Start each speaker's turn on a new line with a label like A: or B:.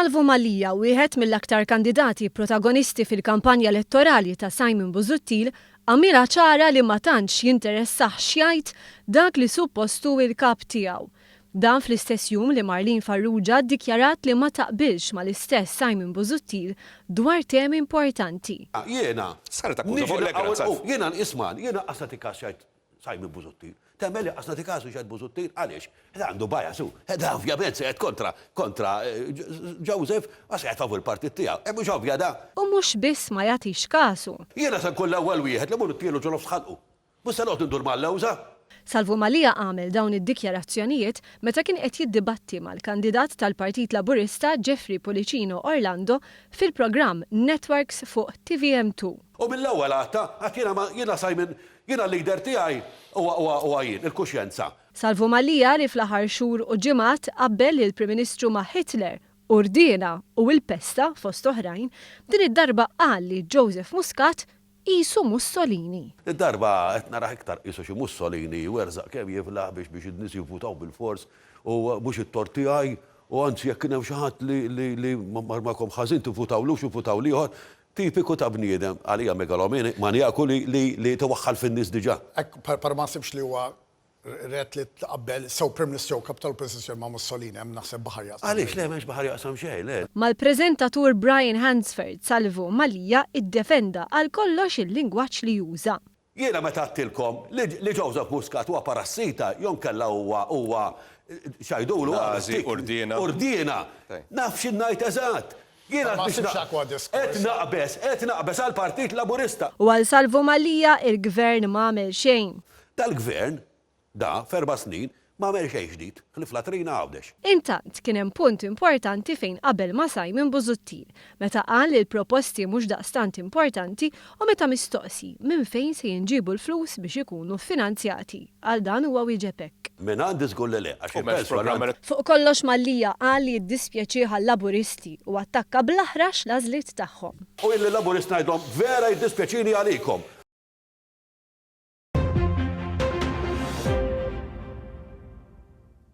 A: Salvo Mallia, wieħed mill-aktar kandidati protagonisti fil-kampanja elettorali ta' Simon Busuttil, għamilha ċara li ma tantx jinteressaħ xjajt dak li suppostu il-kap tiegħu. Dan fl-istess jum li Marlin Farrugia ddikjarat li ma taqbilx mal-istess Simon Busuttil dwar temi importanti.
B: Jiena,
C: saret akkuża fuq l-ekran.
B: Jiena isman, jiena qasna tikas xajt Simon Busuttil. Temmelli qasna tikasu xajt Busuttil għaliex. Eda għandu bajasu. Eda ovvjament se kontra Joseph għas qed favur il-partit tiegħu. Mhux ovvja da.
A: U mhux biss ma jagħtix kasu.
B: Jiena se nkun l-ewwel wieħed li mur tielu ġolof sħalqu. Mhux se noqgħod indur mal-lewża.
A: Salvo Mallia għamel dawn id-dikjarazzjonijiet meta kien qed jiddibatti mal-kandidat tal-Partit Laburista Jeffrey Policino Orlando fil-programm Networks fuq TVM2.
B: U mill-ewwel għadd jiena Simon, jiena l-lider tiegħi huwa jien, il-kuxjenza.
A: Salvo Mallia li fl-aħħar xhur u ġimgħat qabbel il-Prim Ministru ma' Hitler, Urdina u l-Pesta fost oħrajn, din id-darba qal li Joseph Muscat qisu Mussolini.
B: Id-darba qed naraħ iktar qisu xi Mussolini werzaq kemm jiflaħ biex id-nies jivvutaw bil-fors u mhux it-tort tiegħi u anzi jekk kien hemm xi ħadd li marmakom ħażin tivvutawlux u vutaw ieħor, tipiku ta' bniedem għalija megalomaniaku li towaħħal fin-nies diġà.
D: Per ma nsibx li huwa ret li tqabbel sew Prim Ministru Kapital Presidenzjal ma' Mussolini hemm naħseb baħar jaqsam.
B: Għaliex le m'hemmx baħar jaqsam xejn, le.
A: Mal-preżentatur Brian Hansford Salvo Mallia iddefenda għal kollox il-lingwaġġ li juża.
B: Jiena meta għattilkom li Joseph Muscat huwa parassita jew kellha huwa xajdulu Urdina. Naf x'innajt eżatt. Jiena qed naqbes għall-Partit Laburista.
A: U għal Salvo Mallia il-gvern m'għamel xejn.
B: Tal-gvern da f'4 snin ma għamel xejn ġdid, ħlif-latrina għawdex.
A: Intant kien hemm punt importanti fejn qabel ma' Simon Busuttil, meta qal li l-proposti mhux daqstant importanti u meta mistoqsi minn fejn se jinġibu l-flus biex ikunu finanzjati. Għal dan huwa wieġeb hekk.
B: Min għandi żgur li le.
A: Fuq kollox Mallia qal li jiddispjaċih għall-Laburisti u attakka bl-aħrax l-għażliet tagħhom.
B: U il-Laburist ngħidhom vera jiddispjaċini għalikom.